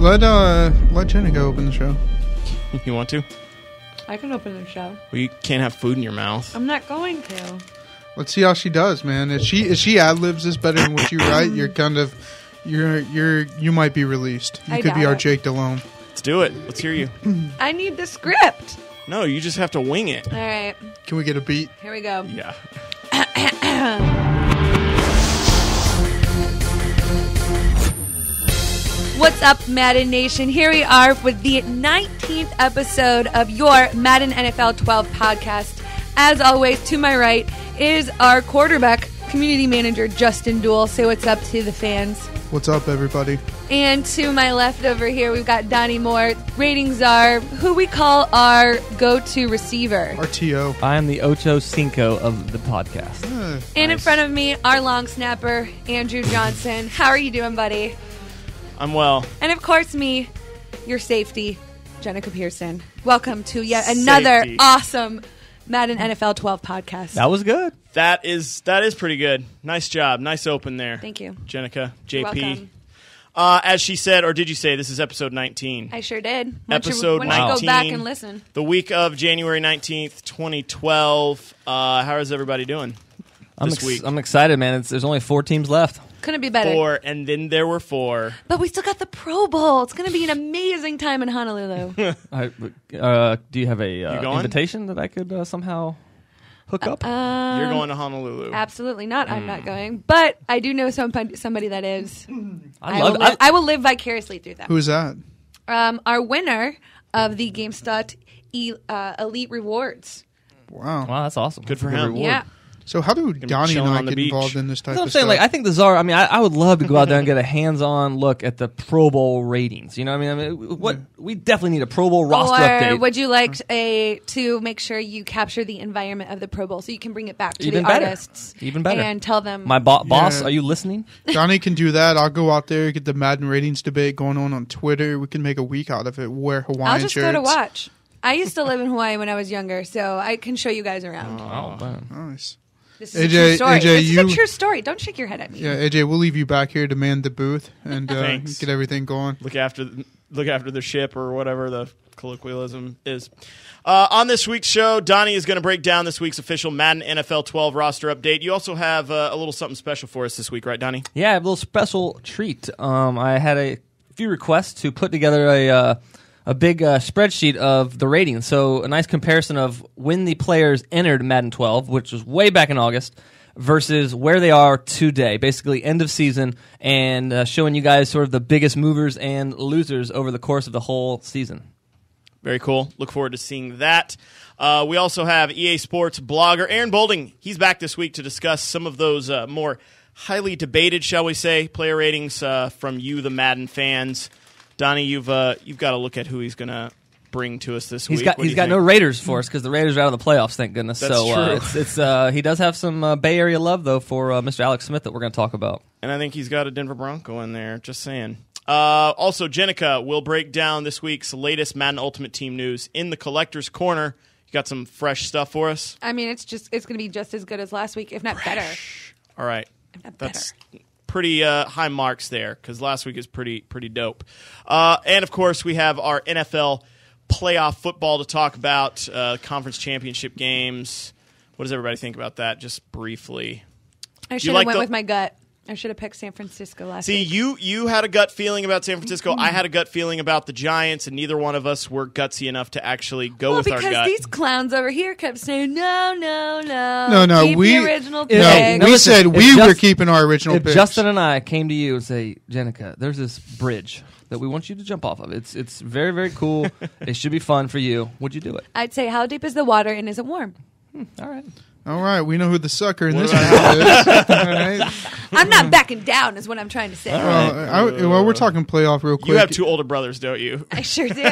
Let Jennica open the show. You want to? I can open the show. Well, you can't have food in your mouth. I'm not going to. Let's see how she does, man. If she ad-libs this better than what you write, you're kind of you might be released. You could be our Jake Delhomme. Let's do it. Let's hear you. I need the script. No, you just have to wing it. All right. Can we get a beat? Here we go. Yeah. What's up, Madden Nation? Here we are with the 19th episode of your Madden NFL 12 podcast. As always, to my right is our quarterback, community manager, Justin Duell. Say what's up to the fans. What's up, everybody? And to my left over here, we've got Donnie Moore, Ratings Czar, who we call our go-to receiver. RTO. I am the Ocho Cinco of the podcast. And Nice. in front of me, our long snapper, Andrew Johnson. How are you doing, buddy? I'm well. And of course, me, your safety, Jennica Pearson. Welcome to yet another Safety. awesome Madden NFL 12 podcast. That was good. That is pretty good. Nice job. Nice open there. Thank you. Jenica, JP. Welcome. As she said, or did you say, this is episode 19. I sure did. Episode Why don't you 19. go back and listen? The week of January 19th, 2012. How is everybody doing this week? I'm excited, man. There's only 4 teams left. Couldn't be better. 4, and then there were 4. But we still got the Pro Bowl. It's going to be an amazing time in Honolulu. Do you have a going? invitation that I could somehow hook up? You're going to Honolulu. Absolutely not. I'm not going. But I do know somebody that is. I I will live vicariously through them. Who's that? Our winner of the GameStop Elite Rewards. Wow. Wow, that's awesome. Good for Good him. reward. Yeah. So how do Donnie and chilling I on the get beach. involved in this type That's what I'm of saying. stuff? Like, I think the Czar. I mean, I would love to go out there and get a hands-on look at the Pro Bowl ratings. You know what I mean? What we definitely need a Pro Bowl roster Or update. would you like to make sure you capture the environment of the Pro Bowl so you can bring it back to Even the better. artists? Even better. And tell them. My boss, Yeah. are you listening? Donnie can do that. I'll go out there, get the Madden ratings debate going on Twitter. We can make a week out of it. Wear Hawaiian I'll just shirts. go to watch. I used to live in Hawaii when I was younger, so I can show you guys around. Oh, man. Nice. This is AJ a true story. AJ, this is a you- true story. Don't shake your head at me. Yeah, AJ, we'll leave you back here to man the booth and Thanks. get everything going. Look after the ship or whatever the colloquialism is. On this week's show, Donnie is going to break down this week's official Madden NFL 12 roster update. You also have a little something special for us this week, right, Donnie? Yeah, a little special treat. I had a few requests to put together a big spreadsheet of the ratings. So a nice comparison of when the players entered Madden 12, which was way back in August, versus where they are today, basically end of season, and showing you guys sort of the biggest movers and losers over the course of the whole season. Very cool. Look forward to seeing that. We also have EA Sports blogger Aaron Bolding. He's back this week to discuss some of those more highly debated, shall we say, player ratings from you, the Madden fans. Donnie, you've got to look at who he's going to bring to us this week. He's got no Raiders for us because the Raiders are out of the playoffs, thank goodness. That's true. It's he does have some Bay Area love though for Mr. Alex Smith that we're going to talk about. And I think he's got a Denver Bronco in there, just saying. Also, Jennica will break down this week's latest Madden Ultimate Team news in the Collector's Corner. You got some fresh stuff for us? I mean, it's going to be just as good as last week, if not better. All right. If not That's better. pretty high marks there because last week is pretty dope. And, of course, we have our NFL playoff football to talk about, conference championship games. What does everybody think about that, just briefly? I should have went with my gut. I should have picked San Francisco last week. See, you had a gut feeling about San Francisco. I had a gut feeling about the Giants, and neither one of us were gutsy enough to actually go with our gut. Because these clowns over here kept saying, no. No, Keep we- the original No, pick. we said if we were Just- keeping our original If picks. Justin and I came to you and say, Jennica, there's this bridge that we want you to jump off of. It's very, very cool. It should be fun for you. Would you do it? I'd say, how deep is the water and is it warm? All right. All right, we know who the sucker in What this about- round is. All right. I'm not backing down is what I'm trying to say. Well, we're talking playoff real quick. You have 2 older brothers, don't you? I sure do.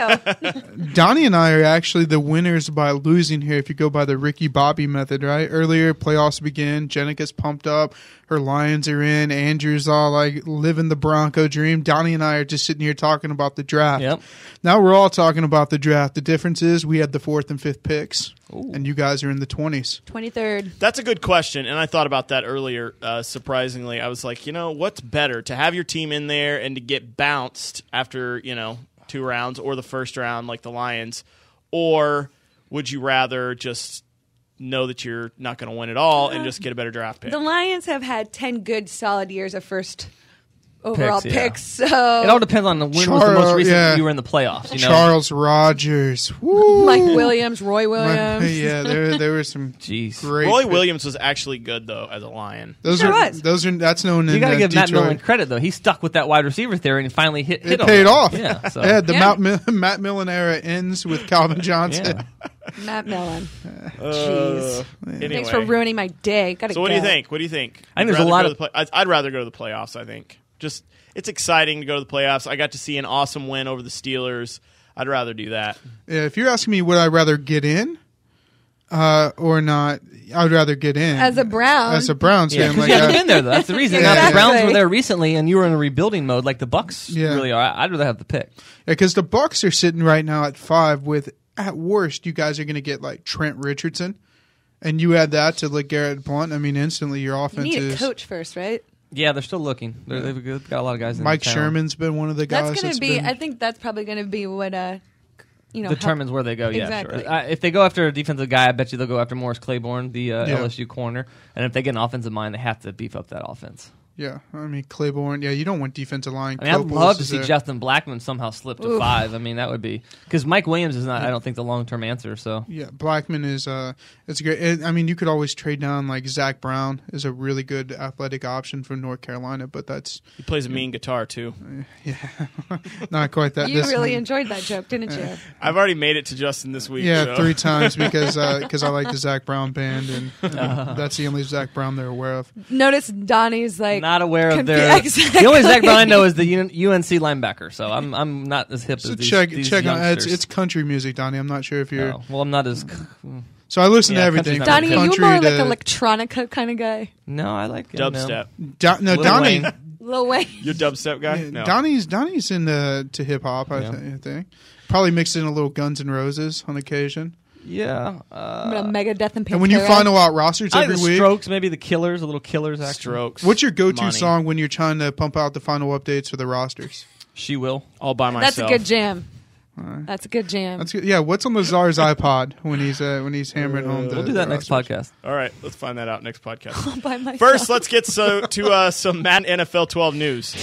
Donnie and I are actually the winners by losing here if you go by the Ricky Bobby method, right? Earlier, playoffs begin. Jenica's pumped up. her Lions are in. Andrew's all like living the Bronco dream. Donnie and I are just sitting here talking about the draft. Yep. Now we're all talking about the draft. The difference is we had the 4th and 5th picks, Ooh. and you guys are in the 20s. 23rd. That's a good question, and I thought about that earlier. Surprisingly, I was like, what's better, to have your team in there and to get bounced after 2 rounds or the first round like the Lions, or would you rather just know that you're not going to win at all and just get a better draft pick? The Lions have had 10 good, solid years of first overall picks. So it all depends on when was the most recent you were in the playoffs. Charles Rogers, woo. Mike Williams, Roy Williams. There were some great. Roy Williams was actually good though as a Lion. That's known. You got to give Detroit. Matt Millen credit though. He stuck with that wide receiver theory and finally hit. It paid off. Yeah, so. Matt Millen era ends with Calvin Johnson. Matt Millen. Jeez. Anyway. Thanks for ruining my day. So what do you think? What do you think? I think there's a lot of. I'd rather go to the playoffs. I think it's exciting to go to the playoffs. I got to see an awesome win over the Steelers. I'd rather do that. Yeah, if you're asking me, would I rather get in or not? I'd rather get in as a Brown. As a Browns fan, because you haven't been there though. That's the reason. Exactly. Now the Browns were there recently, and you were in a rebuilding mode, like the Bucs really are. I'd rather have the pick. Yeah, because the Bucs are sitting right now at 5 with, at worst, you guys are going to get like Trent Richardson, and you add that to like Garrett Blunt. I mean, instantly your offense you need is. a coach first, right? Yeah, they're still looking. They've got a lot of guys in Mike town. Sherman's been one of the guys. That's going to be. I think that's probably going to be what determines where they go. Exactly. Yeah, sure. If they go after a defensive guy, I bet you they'll go after Morris Claiborne, the LSU corner. And if they get an offensive mind, they have to beef up that offense. Yeah, I mean Claiborne. Yeah, you don't want defensive line. I mean, I'd love to see Justin Blackman somehow slip to 5. I mean, that would be because Mike Williams is not. I don't think the long-term answer. So yeah, Blackman is. It's great. I mean, you could always trade down like Zach Brown is a really good athletic option from North Carolina, but he plays a mean guitar too. Yeah, not quite that. You really enjoyed that joke, didn't you? I've already made it to Justin this week. Yeah, so. 3 times because I like the Zach Brown band, and that's the only Zach Brown they're aware of. Notice Donnie's like not aware of their. Exactly. The only Zach Brown I know is the UNC linebacker, so I'm not as hip as these check on youngsters. it's country music, Donnie. I'm not sure if you're. No. Well, I'm not as. So I listen to everything. Donnie, are you more like electronica kind of guy? No, I like dubstep. Donnie. Lil Wayne. You're dubstep guy. Yeah, no. Donnie's into hip hop. I think probably mixed in a little Guns N' Roses on occasion. Yeah, Megadeth and Pantera. And when you final out rosters every week, Strokes, maybe the Killers, a little Killers action. Strokes. What's your go-to song when you're trying to pump out the final updates for the rosters? She Will, all by myself. That's a good jam. Right. That's a good jam. That's good. Yeah, what's on the Czar's iPod when he's hammering home? We'll do that next podcast. All right, let's find that out next podcast. All by myself. First, let's get to some Madden NFL 12 news.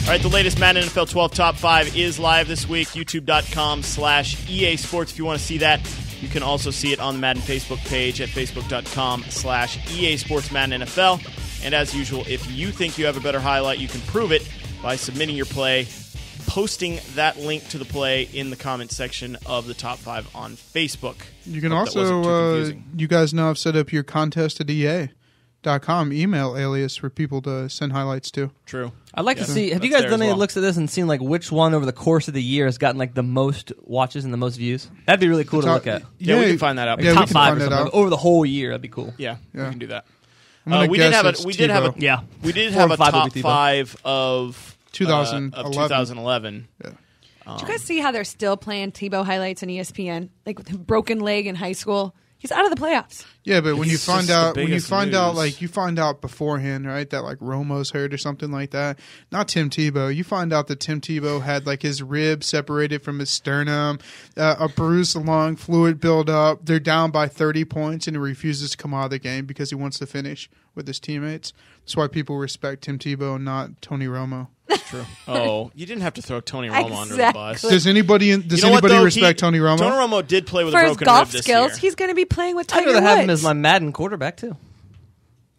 All right, the latest Madden NFL 12 Top 5 is live this week, youtube.com/EA Sports. If you want to see that, you can also see it on the Madden Facebook page at facebook.com/EA Sports Madden NFL. And as usual, if you think you have a better highlight, you can prove it by submitting your play, posting that link to the play in the comment section of the Top 5 on Facebook. You can also, you guys now have set up your contest at EA.com email alias for people to send highlights to. True. I'd like to see. Have you guys done any looks at this and seen like which one over the course of the year has gotten like the most watches and the most views? That'd be really cool to look at. Yeah, we can find that out. Yeah, top 5 or something over the whole year. That'd be cool. Yeah, we can do that. We did have a top 5 of 2011. Yeah. Did you guys see how they're still playing Tebow highlights on ESPN? Like with a broken leg in high school. He's out of the playoffs. Yeah, but when you find out beforehand, right, that like Romo's hurt or something like that, not Tim Tebow. You find out that Tim Tebow had like his rib separated from his sternum, a bruised lung, fluid buildup. They're down by 30 points, and he refuses to come out of the game because he wants to finish with his teammates. That's why people respect Tim Tebow and not Tony Romo. That's true. Oh, you didn't have to throw Tony Romo under the bus. Does anybody respect Tony Romo? Tony Romo did play with For a his broken golf rib this skills, year. he's going to be playing with Tiger I'd rather Woods. have him as my Madden quarterback too.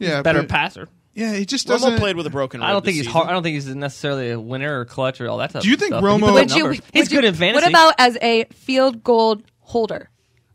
Yeah, better passer. Yeah, he just doesn't. Romo played with a broken rib. I don't think he's hard. I don't think he's necessarily a winner or clutch or all that stuff. Do you think stuff. Romo? He's good in fantasy. What about as a field goal holder?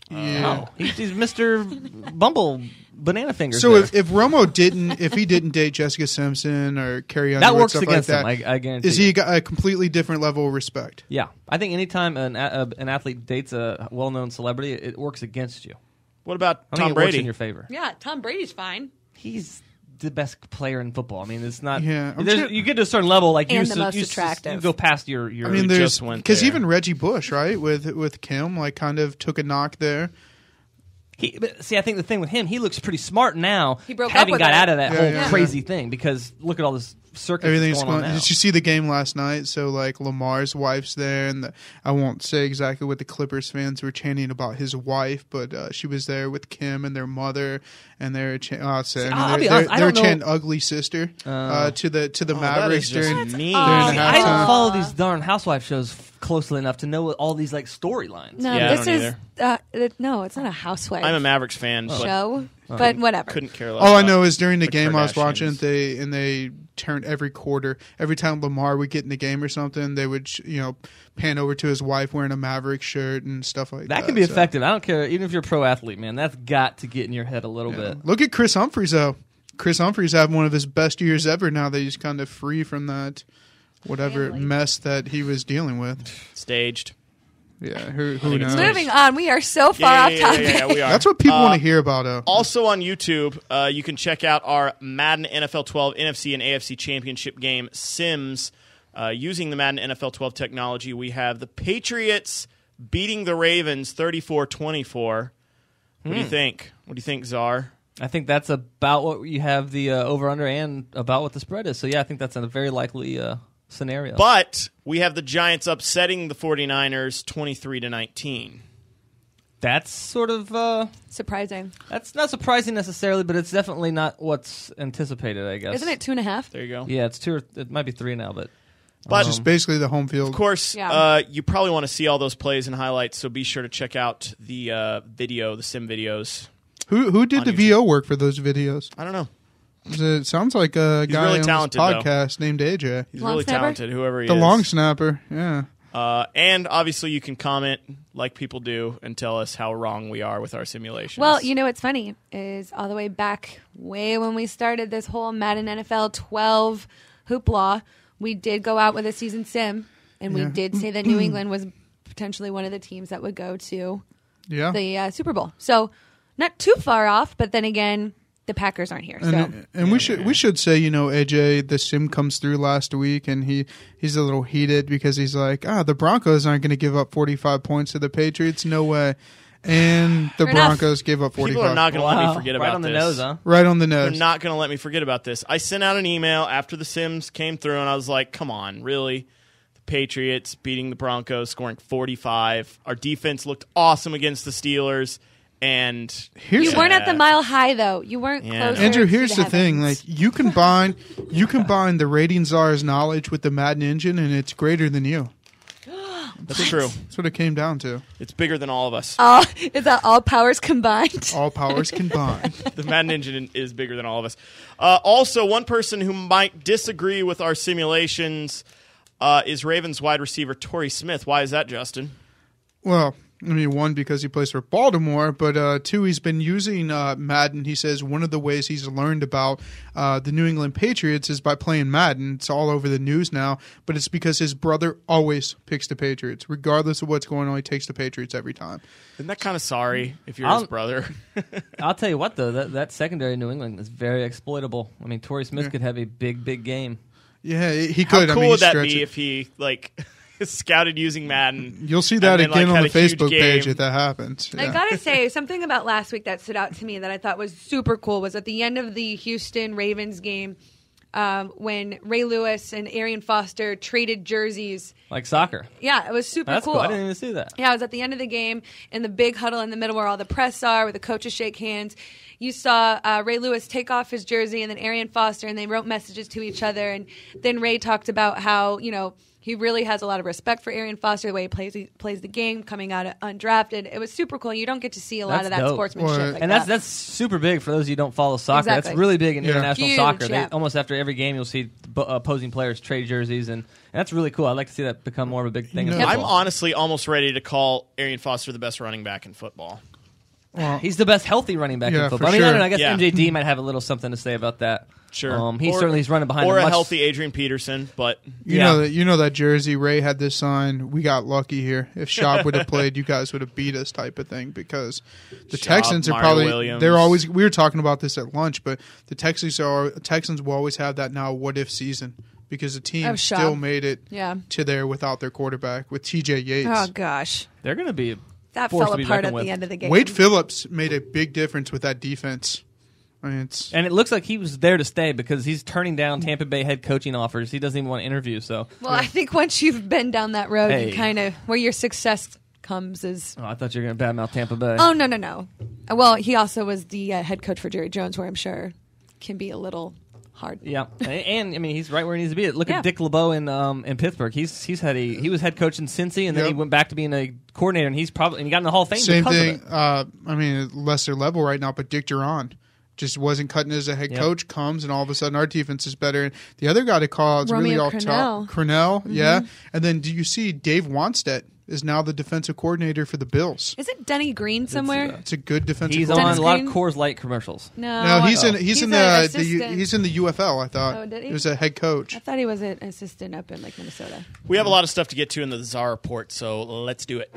Yeah, he's Mr. Bumble Banana Fingers. So if Romo didn't date Jessica Simpson or Carrie Underwood, that works stuff against like that, him. I guarantee. Is he got a completely different level of respect? Yeah, I think anytime an athlete dates a well-known celebrity, it works against you. What about I mean, Tom it works Brady? in your favor. Yeah, Tom Brady's fine. He's the best player in football. I mean, it's not. Yeah, You get to a certain level, like And the most attractive. You go past your. I mean, there's just went because there. even Reggie Bush, right, with Kim, like kind of took a knock there. But see, I think the thing with him, he looks pretty smart now. He broke up having with got her. out of that whole Yeah. crazy thing, because look at all this circus Everything's that's going on now. Did you see the game last night? So like Lamar's wife's there, and I won't say exactly what the Clippers fans were chanting about his wife, but she was there with Kim and their mother, and they're I'll be honest, I they're don't know- chanting "ugly sister" to the Mavericks that is just during mean. during I don't halftime. follow these darn housewife shows closely enough to know all these like storylines. No, Yeah, I this don't is no, it's not a housewife I'm a Mavericks fan, but show, but whatever. couldn't care less. All I about know is during the the game I was watching, Kardashians. they turned every quarter. Every time Lamar would get in the game or something, they would pan over to his wife wearing a Maverick shirt and stuff like that. That can be So, effective. I don't care, even if you're a pro athlete, man. That's got to get in your head a little yeah. bit. Look at Chris Humphries though. Chris Humphries having one of his best years ever now that he's kind of free from that whatever Family. mess that he was dealing with. staged. Yeah, who think it's knows? Moving on, we are so far off topic. Yeah, we are. That's what people want to hear about. Also on YouTube, you can check out our Madden NFL 12 NFC and AFC Championship game Sims. Using the Madden NFL 12 technology, we have the Patriots beating the Ravens 34-24. What do you think? What do you think, Czar? I think that's about what you have the over-under and about what the spread is. So, yeah, I think that's a very likely scenario. But we have the Giants upsetting the 49ers 23-19. That's sort of Surprising, that's not surprising necessarily, but it's definitely not what's anticipated, I guess. isn't it? 2.5. There you go. Yeah, it's 2 or it might be 3 now, but But Just basically the home field. of course, Yeah. you probably want to see all those plays and highlights, so be sure to check out the the sim videos. Who did on the YouTube. VO work for those videos? I don't know. It sounds like a He's guy really on talented, this though. podcast named AJ. He's Long really snapper? talented, whoever he The is. long snapper, yeah. And obviously, you can comment like people do and tell us how wrong we are with our simulations. Well, you know what's funny is all the way back, way when we started this whole Madden NFL 12 hoopla, we did go out with a season sim, and we Yeah. did say that New England was potentially one of the teams that would go to Yeah. the Super Bowl. So not too far off, but then again, the Packers aren't here. So And we should say, AJ, the sim comes through last week, and he's a little heated because he's like, the Broncos aren't going to give up 45 points to the Patriots, no way. And the Fair enough. Broncos gave up 45. people are not going to let me Wow. forget right about on the this. nose, huh? Right on the They're nose. not going to let me forget about this. I sent out an email after the Sims came through, and I was like, come on, really? The Patriots beating the Broncos, scoring 45. Our defense looked awesome against the Steelers. And you weren't at the mile high, though. You weren't Yeah. close. Andrew, here's the thing: like you combine the Ratings Czar's knowledge with the Madden engine, and it's greater than you. That's true. That's what it came down to. It's bigger than all of us. Is that all powers combined? All powers combined. The Madden engine is bigger than all of us. Also, one person who might disagree with our simulations is Ravens wide receiver Torrey Smith. Why is that, Justin? Well, one, because he plays for Baltimore, but two, he's been using Madden. He says one of the ways he's learned about the New England Patriots is by playing Madden. It's all over the news now, but it's because his brother always picks the Patriots. Regardless of what's going on, he takes the Patriots every time. Isn't that kind of sorry if you're I'll- his brother? I'll tell you what, though, that secondary in New England is very exploitable. I mean, Torrey Smith could have a big game. Yeah, he How could. cool he would that stretched be it. if he scouted using Madden? You'll see that and then, again on the had a huge Facebook page game? if that happens. I Yeah. gotta say, something about last week that stood out to me that I thought was super cool was at the end of the Houston Ravens game when Ray Lewis and Arian Foster traded jerseys. Like soccer. Yeah, it was super That's cool. cool. I didn't even see that. Yeah, it was at the end of the game in the big huddle in the middle where all the press are, where the coaches shake hands. You saw Ray Lewis take off his jersey and then Arian Foster, and they wrote messages to each other. And then Ray talked about how, he really has a lot of respect for Arian Foster, the way he plays the game, coming out undrafted. It was super cool. You don't get to see a lot That's of that dope. sportsmanship. Well, like And that. that's super big for those of you who don't follow soccer. Exactly. That's really big in Yeah. international Huge, soccer. yeah. Almost after every game, you'll see opposing players trade jerseys, and that's really cool. I'd like to see that become more of a big thing in No. football. I'm honestly almost ready to call Arian Foster the best running back in football. He's the best healthy running back in football. I mean, I don't know. I guess MJD might have a little something to say about that. Sure. He's running behind or him a healthy Adrian Peterson, but you know that jersey Ray had this on. We got lucky here. If Schaub would have played, you guys would have beat us, type of thing. Because the Texans are Mario Williams. they're always. We were talking about this at lunch, but the Texans will always have that now. What if season? Because the team still made it to there without their quarterback with T.J. Yates. Oh gosh, they're going to be that fell apart at the end of the game. Wade Phillips made a big difference with that defense. I mean, and it looks like he was there to stay because he's turning down Tampa Bay head coaching offers. He doesn't even want to interview. So, I think once you've been down that road, you kind of where your success comes is. Oh, I thought you were going to badmouth Tampa Bay. Oh no. Well, he also was the head coach for Jerry Jones, where I'm sure can be a little hard. Yeah, and I mean he's right where he needs to be. Look at Dick LeBeau in Pittsburgh. He was head coach in Cincy, and then he went back to being a coordinator, and he got in the Hall of Fame. Same because thing. Of it. I mean, lesser level right now, but Dick Duran just wasn't cutting as a head coach. Comes and all of a sudden our defense is better. And the other guy to call out is really off top. Crennel, and then do you see Dave Wanstead is now the defensive coordinator for the Bills? Is it Denny Green somewhere? It's a good defensive. He's coordinator. on a lot of Coors Light commercials. No, he's in the UFL. I thought. Oh, did he? He was a head coach. I thought he was an assistant up in Minnesota. We have a lot of stuff to get to in the Czar report, so let's do it.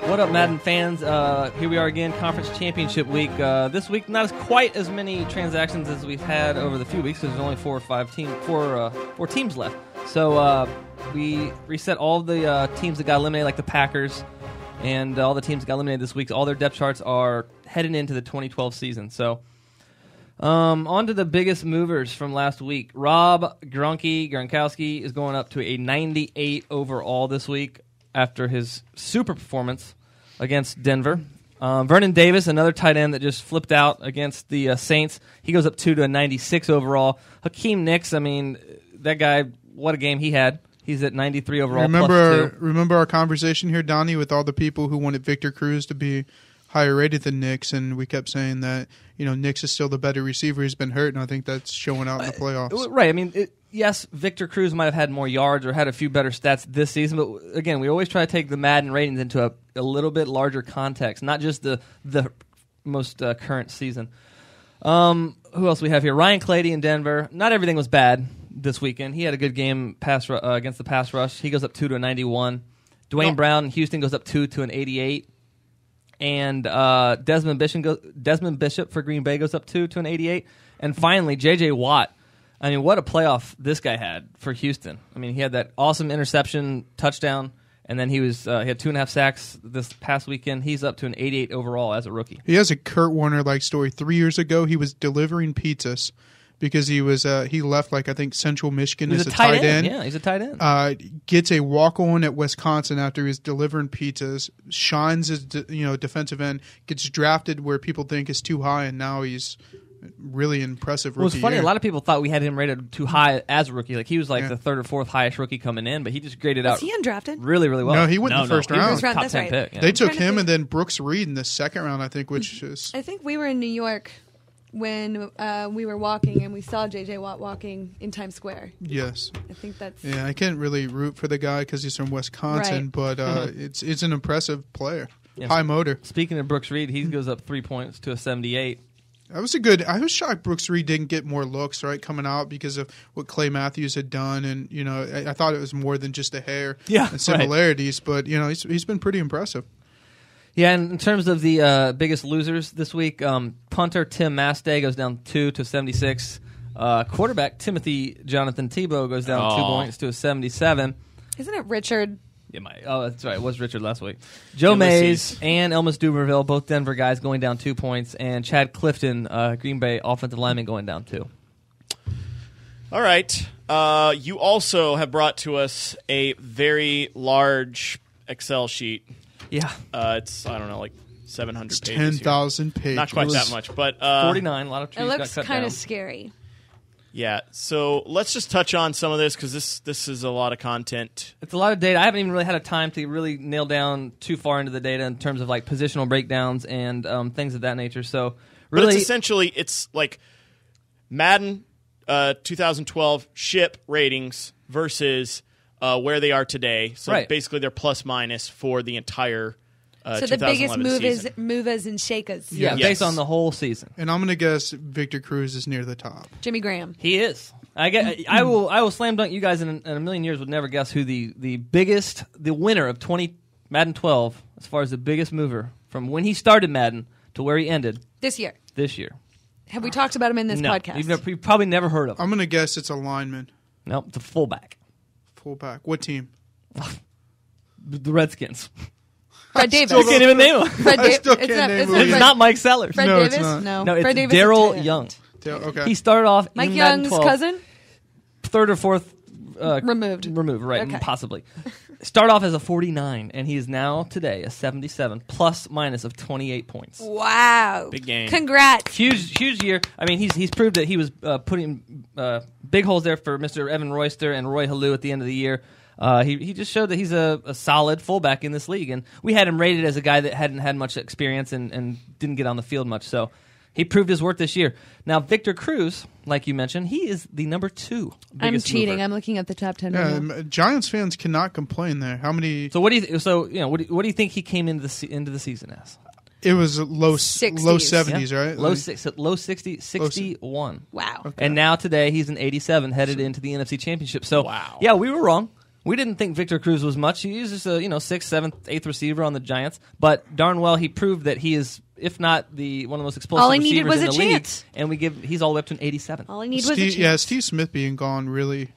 What up, Madden fans? Here we are again, Conference Championship Week. This week, not quite as many transactions as we've had over the few weeks because there's only four teams left. So we reset all the teams that got eliminated, like the Packers, and all the teams that got eliminated this week. All their depth charts are heading into the 2012 season. So on to the biggest movers from last week. Gronkowski is going up to a 98 overall this week after his super performance against Denver. Vernon Davis, another tight end that just flipped out against the Saints. He goes up to a 96 overall. Hakeem Nicks, I mean, that guy, what a game he had. He's at 93 overall. Remember our conversation here, Donnie, with all the people who wanted Victor Cruz to be higher rated than Nicks, and we kept saying that Nicks is still the better receiver. He's been hurt, and I think that's showing out in the playoffs. Right. I mean, yes, Victor Cruz might have had more yards or had a few better stats this season, but again, we always try to take the Madden ratings into a little bit larger context, not just the most current season. Who else we have here? Ryan Clady in Denver. Not everything was bad this weekend. He had a good game against the pass rush. He goes up 2 to a 91. Dwayne Brown in Houston goes up 2 to an 88. And Desmond Bishop for Green Bay goes up 2 to an 88. And finally, J.J. Watt. I mean, what a playoff this guy had for Houston. I mean, he had that awesome interception touchdown, and then he had 2.5 sacks this past weekend. He's up to an 88 overall as a rookie. He has a Kurt Warner-like story. 3 years ago, he was delivering pizzas because he left, I think, Central Michigan as a tight end. Yeah, he's a tight end. Gets a walk-on at Wisconsin after he was delivering pizzas, shines as defensive end, gets drafted where people think is too high, and now he's really impressive rookie. Well, it's funny. year. A lot of people thought we had him rated too high as a rookie. Like he was the third or fourth highest rookie coming in, but he just graded out. Was he undrafted? Really, really well. No, he went in the first round. He was top 10 pick. Yeah. They took him and then Brooks Reed in the second round, I think, which is. I think we were in New York when we were walking and we saw J.J. Watt walking in Times Square. Yes. I think that's. Yeah, I can't really root for the guy because he's from Wisconsin, but it's an impressive player. Yeah. High motor. Speaking of Brooks Reed, he goes up 3 points to a 78. I was shocked Brooks Reed didn't get more looks, right, coming out because of what Clay Matthews had done, and I thought it was more than just the hair and similarities, but he's been pretty impressive. Yeah, and in terms of the biggest losers this week, punter Tim Mastay goes down 2 to 76. Quarterback Jonathan Tebow goes down 2 points to a 77. Isn't it Richard? That's right. It was Richard last week. Joe Mays and Elmas Duberville, both Denver guys, going down 2 points, and Chad Clifton, Green Bay offensive lineman, going down 2. All right. You also have brought to us a very large Excel sheet. Yeah. It's, 700 it's pages. 10,000 pages. Not quite that much, but 49. A lot of trees got cut down. It looks kind of scary. Yeah, so let's just touch on some of this because this is a lot of content. It's a lot of data. I haven't even really had a time to really nail down too far into the data in terms of positional breakdowns and things of that nature. So really, but it's essentially like Madden 2012 ship ratings versus where they are today. So Right. basically they're plus minus for the entire So the biggest 2011 move season. is movers and shakers. Yeah, Yes. based on the whole season. And I'm going to guess Victor Cruz is near the top. Jimmy Graham. He is. I will slam dunk you guys in a million years would never guess who the winner of Madden 12 as far as the biggest mover from when he started Madden to where he ended This year. Have we talked about him in this No, podcast? you've probably never heard of him. I'm going to guess it's a lineman. Nope, it's a fullback. Fullback. What team? The Redskins. Fred Davis. You can't even name him. Fred I still Davis. can't name him. It's not Mike Sellers. Fred No, it's Davis? not. No. No, Fred it's Davis is Daryl tight end. Young. Okay. He started off Mike in Madden Young's 12, cousin? third or fourth Removed. right? Okay. Possibly. Start off as a 49, and he is now today a 77, plus minus of 28 points. Wow. Big game. Congrats. Huge year. I mean, he's proved that he was putting big holes there for Mr. Evan Royster and Roy Halou at the end of the year. He just showed that he's a solid fullback in this league, and we had him rated as a guy that hadn't had much experience and didn't get on the field much. So he proved his worth this year. Now, Victor Cruz, like you mentioned, he is the number 2 I'm biggest cheating. mover. I'm looking at the top 10 right now. Giants fans cannot complain there. How many? So what do you think he came into the season as? It was low 60s. low 70s, Yeah. right? Low Like- 60, 61. Wow. Okay. And now today he's an 87 headed into the NFC Championship. So Wow. yeah, we were wrong. We didn't think Victor Cruz was much. He was just a 6th, 7th, 8th receiver on the Giants, but darn well he proved that he is, if not one of the most explosive All he needed receivers was in a the chance. league. And he's all the way up to an 87. All I need was a chance. Yeah, Steve Smith being gone really,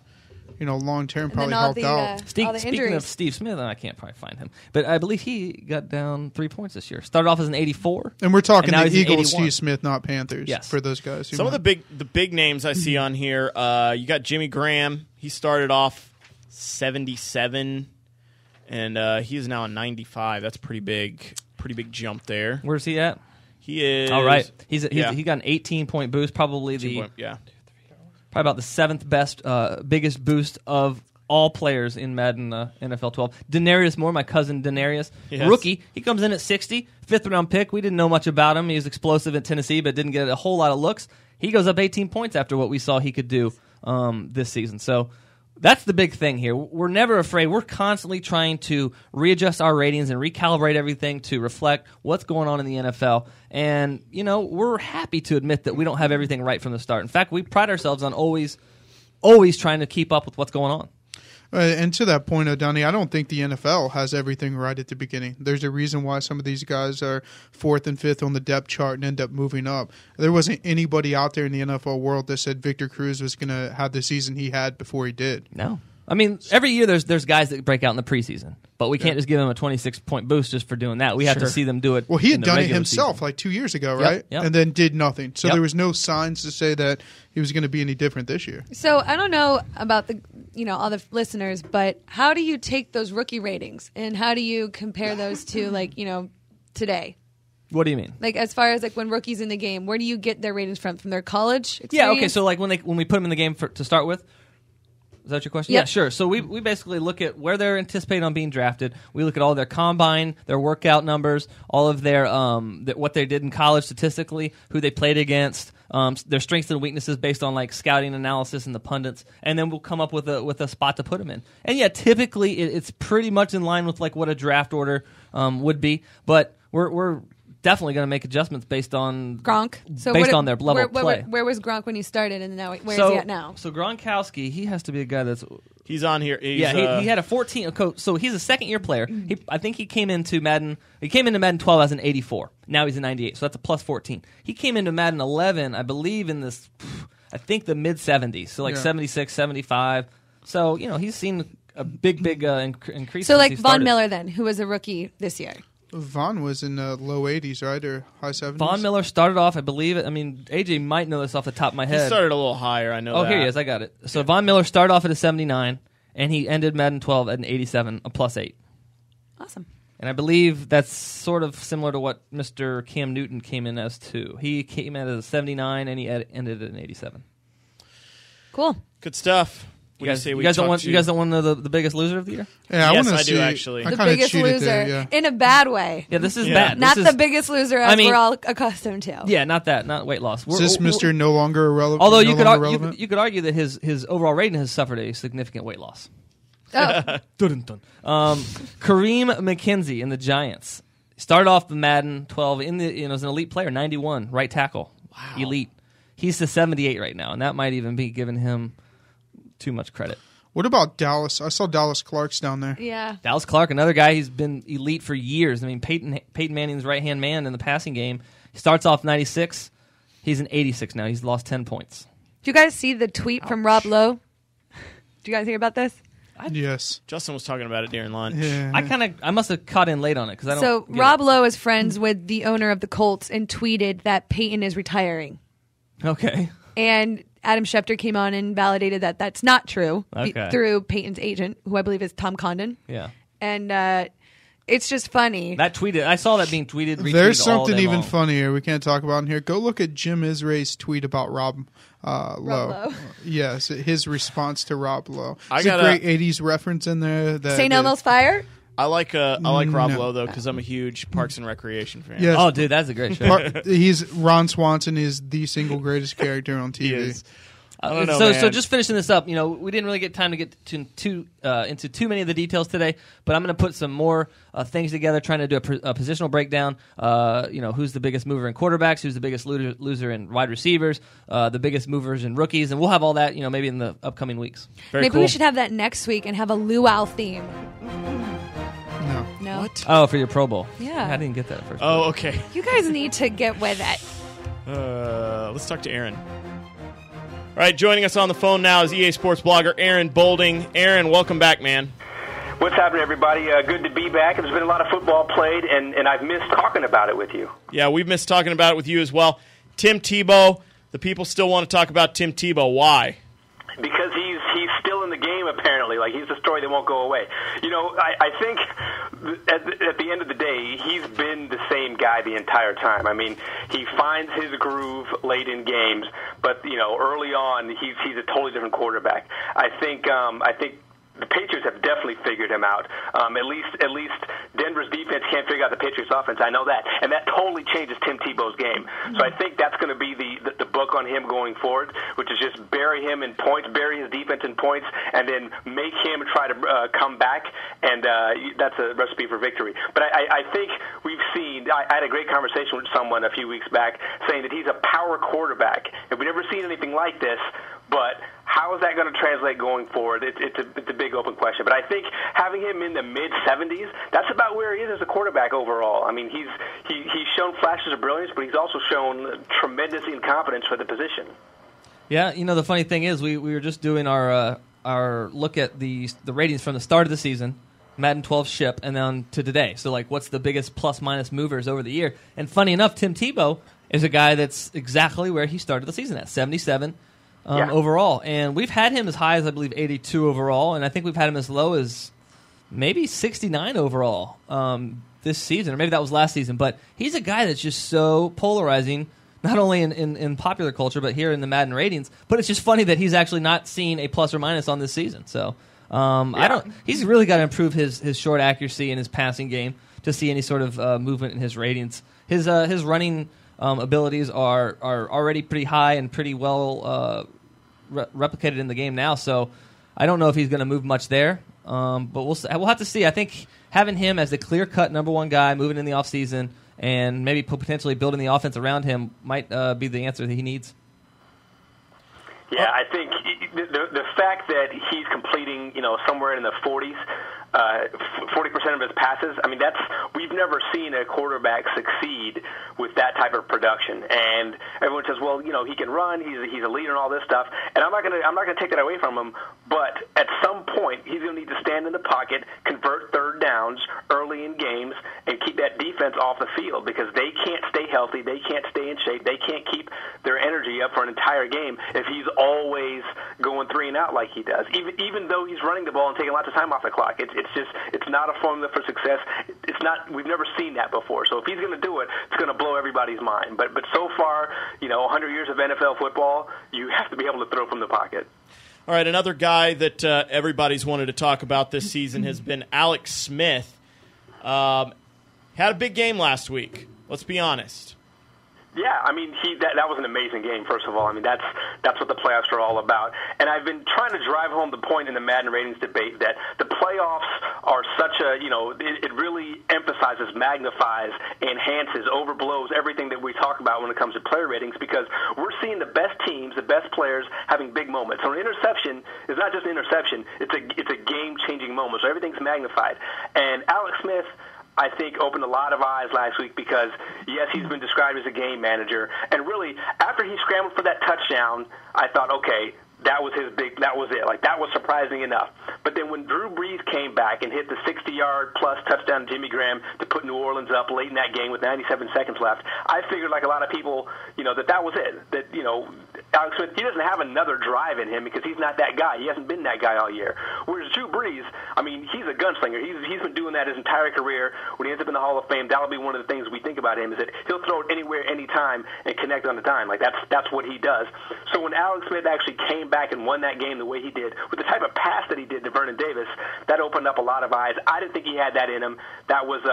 long term And probably then all helped the, out. all the Speaking of injuries. Steve Smith, I can't probably find him, but I believe he got down 3 points this year. Started off as an 84. And we're talking and now the he's an Eagles, 81. Steve Smith, not Panthers. Yes. For those guys. Who Some of might- the big names I see on here. You got Jimmy Graham. He started off 77, and he is now a 95. That's pretty big jump there. Where's he at? He is All right, he got an 18-point boost, probably probably about the 7th best, biggest boost of all players in Madden NFL 12. Denarius Moore, my cousin Denarius, Yes. rookie. He comes in at 60, 5th-round pick. We didn't know much about him. He was explosive at Tennessee, but didn't get a whole lot of looks. He goes up 18 points after what we saw he could do this season. So that's the big thing here. We're never afraid. We're constantly trying to readjust our ratings and recalibrate everything to reflect what's going on in the NFL. And, we're happy to admit that we don't have everything right from the start. In fact, we pride ourselves on always trying to keep up with what's going on. And to that point, Donnie, I don't think the NFL has everything right at the beginning. There's a reason why some of these guys are 4th and 5th on the depth chart and end up moving up. There wasn't anybody out there in the NFL world that said Victor Cruz was going to have the season he had before he did. No. I mean, every year there's guys that break out in the preseason, but we can't just give them a 26-point boost just for doing that. We have to see them do it. Well, he had in the done it regular himself season. like 2 years ago, right? Yep. And then did nothing. So Yep. there was no signs to say that he was going to be any different this year. So I don't know about all the listeners, but how do you take those rookie ratings and how do you compare those to today? What do you mean? Like as far as when rookies in the game, where do you get their ratings from? From their college experience? Yeah, okay, so when we put them in the game to start with, is that your question? Yep. Yeah, sure. So we basically look at where they're anticipating on being drafted. We look at all their combine, their workout numbers, all of their what they did in college statistically, who they played against, their strengths and weaknesses based on scouting analysis and the pundits, and then we'll come up with a spot to put them in. And yeah, typically it's pretty much in line with what a draft order would be, but we're definitely going to make adjustments based on Gronk. So based on their level of play. Where was Gronk when he started, and now where is he at now? So Gronkowski, he has to be a guy that's He's on here. he had a 14. So he's a second-year player. I think he came into Madden. He came into Madden 12 as an 84. Now he's a 98. So that's a plus 14. He came into Madden 11, I believe, in this, I think the mid 70s. So 76, 75. So he's seen a big increase. So since he Von started. Miller then, who was a rookie this year. Vaughn was in the low 80s, right? Or high 70s? Von Miller started off, I believe it. I mean, AJ might know this off the top of my He head. started a little higher. I know. Oh, that. here he is. I got it. So Von Miller started off at a 79, and he ended Madden 12 at an 87, a plus 8. Awesome. And I believe that's sort of similar to what Mr. Cam Newton came in as, too. He came in as a 79, and he ended at an 87. Cool. Good stuff. You guys don't want to know the biggest loser of the year? Yeah, Yes, wanna I do, see- actually. I The kinda biggest cheated loser there, yeah. in a bad way. Yeah, this is Yeah. bad. Not This the is- biggest loser as we're all accustomed to. Yeah, not that. Not weight loss. Is this Mr. No Longer Irrelevant? Although no you could longer relevant? you could argue that his overall rating has suffered a significant weight loss. Kareem McKenzie in the Giants. Started off the Madden 12 as an elite player, 91, right tackle. Wow. Elite. He's to 78 right now, and that might even be giving him too much credit. What about Dallas? I saw Dallas Clark's down there. Yeah. Dallas Clark, another guy, he's been elite for years. I mean, Peyton Manning's right-hand man in the passing game. He starts off 96. He's an 86 now. He's lost 10 points. Do you guys see the tweet from Rob Lowe? Do you guys hear about this? Yes. Justin was talking about it during lunch. Yeah. I must have caught in late on it because I don't. So Rob Lowe is friends with the owner of the Colts and tweeted that Peyton is retiring. Okay. And Adam Schefter came on and validated that that's not true through Peyton's agent, who I believe is Tom Condon. Yeah. And it's just funny. I saw that being tweeted. There's something even long. funnier we can't talk about in here. Go look at Jim Israel's tweet about Rob Lowe. Yes, his response to Rob Lowe. There's a great 80s reference in there. St. Elmo's Fire? I like Rob Lowe, though, because I'm a huge Parks and Recreation fan. Yes. Oh, dude, that's a great show. Ron Swanson is the single greatest character on TV. He is. I don't know, man. So just finishing this up, we didn't really get time to get into too many of the details today, but I'm going to put some more things together, trying to do a positional breakdown. Who's the biggest mover in quarterbacks, who's the biggest loser in wide receivers, the biggest movers in rookies, and we'll have all that, maybe in the upcoming weeks. Very Maybe cool. we should have that next week and have a luau theme. No. What? Oh, for your Pro Bowl. Yeah. I didn't get that at first. Oh, okay. You guys need to get with it. Let's talk to Aaron. All right, joining us on the phone now is EA Sports blogger Aaron Bolding. Aaron, welcome back, man. What's happening, everybody? Good to be back. There's been a lot of football played, and I've missed talking about it with you. Yeah, we've missed talking about it with you as well. Tim Tebow, the people still want to talk about Tim Tebow. Why? Because he's still in the game, apparently. Like, he's the story that won't go away. I think at the end of the day, he's been the same guy the entire time. I mean, he finds his groove late in games, but, early on, he's a totally different quarterback. I think the Patriots have definitely figured him out. At least Denver's defense can't figure out the Patriots' offense. I know that, and that totally changes Tim Tebow's game. So I think that's going to be the book on him going forward, which is just bury him in points, bury his defense in points, and then make him try to come back. And that's a recipe for victory. But I think we've seen. I had a great conversation with someone a few weeks back saying that he's a power quarterback, and we've never seen anything like this. But how is that going to translate going forward? It's a big open question. But I think having him in the mid-70s, that's about where he is as a quarterback overall. I mean, he's shown flashes of brilliance, but he's also shown tremendous incompetence for the position. Yeah, the funny thing is we were just doing our look at the ratings from the start of the season, Madden 12 ship, and then to today. So, what's the biggest plus-minus movers over the year? And funny enough, Tim Tebow is a guy that's exactly where he started the season at, 77. Overall, and we've had him as high as I believe 82 overall, and I think we've had him as low as maybe 69 overall this season, or maybe that was last season. But he's a guy that's just so polarizing, not only in popular culture, but here in the Madden ratings. But it's just funny that he's actually not seeing a plus or minus on this season. So he's really got to improve his short accuracy and his passing game to see any sort of movement in his ratings. His running abilities are already pretty high and pretty well replicated in the game now. So I don't know if he's going to move much there, but we'll have to see. I think having him as the clear-cut number one guy moving in the offseason and maybe potentially building the offense around him might be the answer that he needs. Yeah, I think the fact that he's completing, somewhere in the 40s, 40% of his passes. I mean, we've never seen a quarterback succeed with that type of production. And everyone says, well, he can run, he's a leader and all this stuff. And I'm not gonna take that away from him. But at some point, he's gonna need to stand in the pocket, convert third downs early in games, and keep that defense off the field because they can't stay healthy, they can't stay in shape, they can't keep their energy up for an entire game if he's always going 3 and out like he does. Even though he's running the ball and taking lots of time off the clock, it's not a formula for success. We've never seen that before. So if he's going to do it, it's going to blow everybody's mind. But so far, 100 years of NFL football, you have to be able to throw from the pocket. All right, another guy that everybody's wanted to talk about this season has been Alex Smith. Had a big game last week. Let's be honest. Yeah, I mean, that was an amazing game, first of all. I mean, that's what the playoffs are all about. And I've been trying to drive home the point in the Madden ratings debate that the playoffs are such a, it really emphasizes, magnifies, enhances, overblows everything that we talk about when it comes to player ratings, because we're seeing the best teams, the best players having big moments. So an interception is not just an interception, it's a game-changing moment. So everything's magnified. And Alex Smith, I think, opened a lot of eyes last week because, yes, he's been described as a game manager. And really, after he scrambled for that touchdown, I thought, okay, that was it. Like, that was surprising enough. But then when Drew Brees came back and hit the 60-yard plus touchdown to Jimmy Graham to put New Orleans up late in that game with 97 seconds left, I figured, like a lot of people, that was it. That, Alex Smith, he doesn't have another drive in him because he's not that guy. He hasn't been that guy all year. Whereas Drew Brees, I mean, he's a gunslinger. He's been doing that his entire career. When he ends up in the Hall of Fame, that'll be one of the things we think about him, is that he'll throw it anywhere, anytime, and connect on the dime. Like, that's what he does. So when Alex Smith actually came back and won that game the way he did, with the type of pass that he did to Vernon Davis, that opened up a lot of eyes. I didn't think he had that in him. That was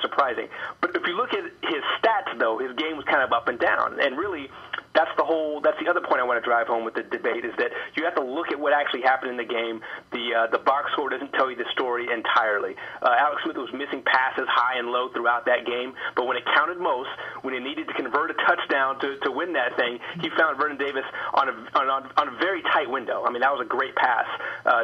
surprising. But if you look at his stats, though, his game was kind of up and down. And really, that's the other point I want to drive home with the debate, is that you have to look at what actually happened in the game. The box score doesn't tell you the story entirely. Alex Smith was missing passes high and low throughout that game, but when it counted most, when he needed to convert a touchdown to win that thing, he found Vernon Davis on a very tight window. I mean, that was a great pass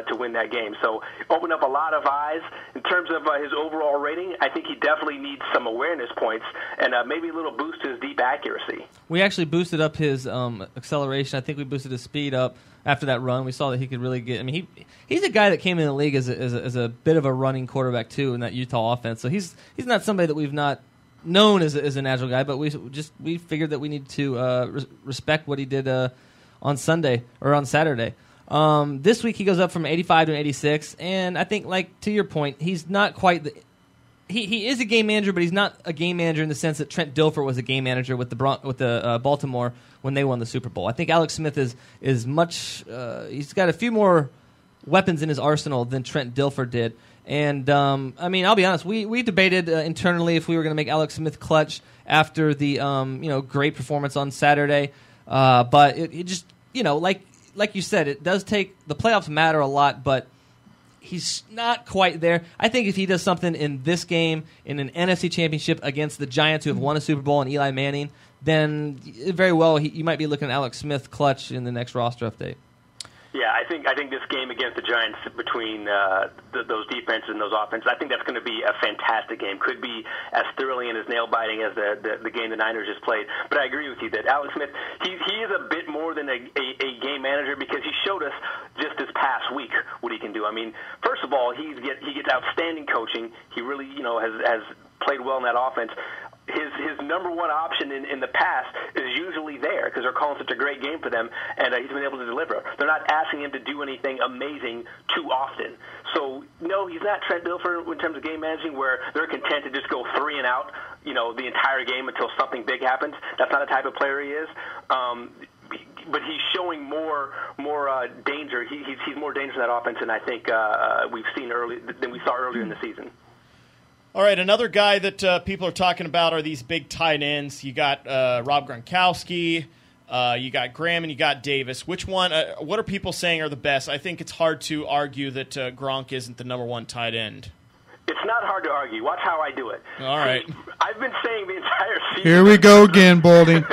to win that game. So opened up a lot of eyes. In terms of his overall rating, I think he definitely needs some awareness points and maybe a little boost to his deep accuracy. We actually boosted up his acceleration. I think we boosted his speed up after that run. We saw that he could really get. I mean, he's a guy that came in the league as a bit of a running quarterback too in that Utah offense. So he's not somebody that we've not known as an agile guy, but we figured that we need to respect what he did on Sunday or on Saturday. This week he goes up from 85 to 86, and I think, like, to your point, he's not quite the. He is a game manager, but he's not a game manager in the sense that Trent Dilfer was a game manager with the Baltimore when they won the Super Bowl. I think Alex Smith is much. He's got a few more weapons in his arsenal than Trent Dilfer did. And I mean, I'll be honest. We debated internally if we were going to make Alex Smith clutch after the great performance on Saturday, but it just like you said, it does take the playoffs matter a lot, but he's not quite there. I think if he does something in this game, in an NFC Championship against the Giants, who have won a Super Bowl, and Eli Manning, then very well you might be looking at Alex Smith clutch in the next roster update. Yeah, I think this game against the Giants, between those defenses and those offenses, I think that's going to be a fantastic game. Could be as thrilling and as nail-biting as the game the Niners just played. But I agree with you that Alex Smith, he is a bit more than a game manager, because he showed us just this past week what he can do. I mean, first of all, he gets outstanding coaching. He really has played well in that offense. His number one option in the past is usually there because they're calling such a great game for them, and he's been able to deliver. They're not asking him to do anything amazing too often. So, no, he's not Trent Dilfer in terms of game managing, where they're content to just go 3 and out, the entire game until something big happens. That's not the type of player he is. But he's showing more danger. He's more dangerous in that offense than I think we've seen than we saw earlier in the season. All right, another guy that people are talking about are these big tight ends. You got Rob Gronkowski, you got Graham, and you got Davis. Which one? What are people saying are the best? I think it's hard to argue that Gronk isn't the number one tight end. It's not hard to argue. Watch how I do it. All right. I've been saying the entire season. Here we go again, Boldy.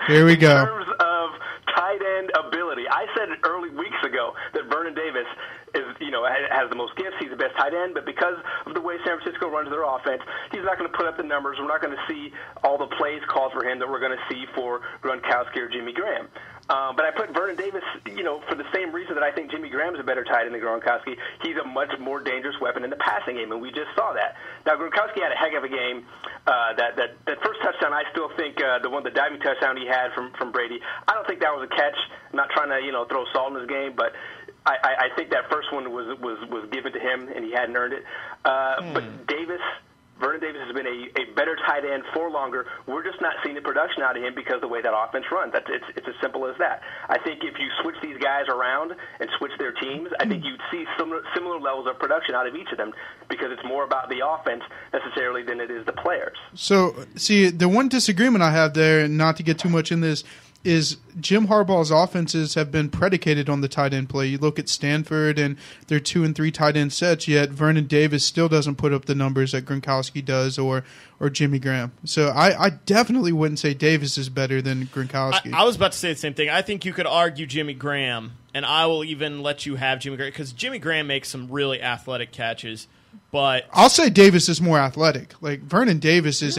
Here we go. In terms of tight end ability, I said weeks ago that Vernon Davis has the most gifts. He's the best tight end, but because of the way San Francisco runs their offense, he's not going to put up the numbers. We're not going to see all the plays called for him that we're going to see for Gronkowski or Jimmy Graham. But I put Vernon Davis, for the same reason that I think Jimmy Graham is a better tight end than Gronkowski. He's a much more dangerous weapon in the passing game, and we just saw that. Now, Gronkowski had a heck of a game. That first touchdown, I still think the diving touchdown he had from Brady, I don't think that was a catch. I'm not trying to throw salt in his game, but I think that first one was given to him, and he hadn't earned it. But Davis Vernon Davis has been a better tight end for longer. We're just not seeing the production out of him because of the way that offense runs. It's as simple as that. I think if you switch these guys around and switch their teams, I think you'd see similar levels of production out of each of them because it's more about the offense necessarily than it is the players. So, see, the one disagreement I have there, and not to get too much in this, is Jim Harbaugh's offenses have been predicated on the tight end play. You look at Stanford and their 2 and 3 tight end sets, yet Vernon Davis still doesn't put up the numbers that Gronkowski does or Jimmy Graham. So I definitely wouldn't say Davis is better than Gronkowski. I was about to say the same thing. I think you could argue Jimmy Graham, and I will even let you have Jimmy Graham because Jimmy Graham makes some really athletic catches. But I'll say Davis is more athletic. Like Vernon Davis is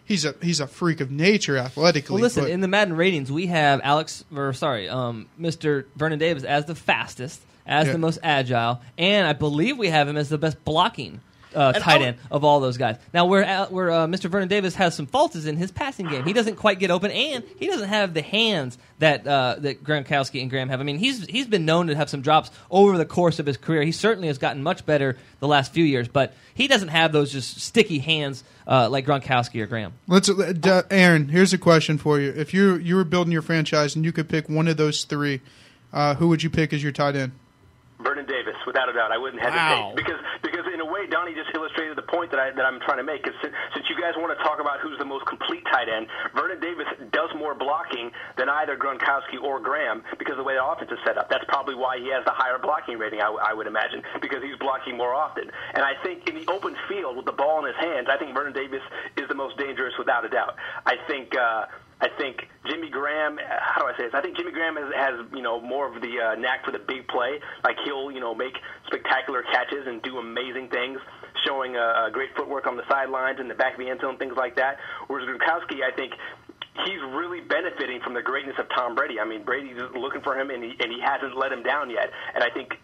he's a freak of nature athletically. Well, listen, in the Madden ratings, we have Mr. Vernon Davis as the fastest, as the most agile, and I believe we have him as the best blocking tight end of all those guys. Now, where Mr. Vernon Davis has some faults is in his passing game. He doesn't quite get open, and he doesn't have the hands that Gronkowski and Graham have. I mean, he's been known to have some drops over the course of his career. He certainly has gotten much better the last few years, but he doesn't have those just sticky hands like Gronkowski or Graham. Aaron, here's a question for you. If you were building your franchise and you could pick one of those three, who would you pick as your tight end? Vernon Davis, without a doubt. I wouldn't hesitate. Wow. Because in a way, Donnie just illustrated the point that I'm trying to make. Since you guys want to talk about who's the most complete tight end, Vernon Davis does more blocking than either Gronkowski or Graham because of the way the offense is set up. That's probably why he has the higher blocking rating, I would imagine, because he's blocking more often. And I think in the open field with the ball in his hands, I think Vernon Davis is the most dangerous without a doubt. I think Jimmy Graham, how do I say this? I think Jimmy Graham has more of the knack for the big play. Like he'll make spectacular catches and do amazing things, showing great footwork on the sidelines and the back of the end zone, things like that. Whereas Gronkowski, I think he's really benefiting from the greatness of Tom Brady. I mean, Brady's looking for him, and he hasn't let him down yet. And I think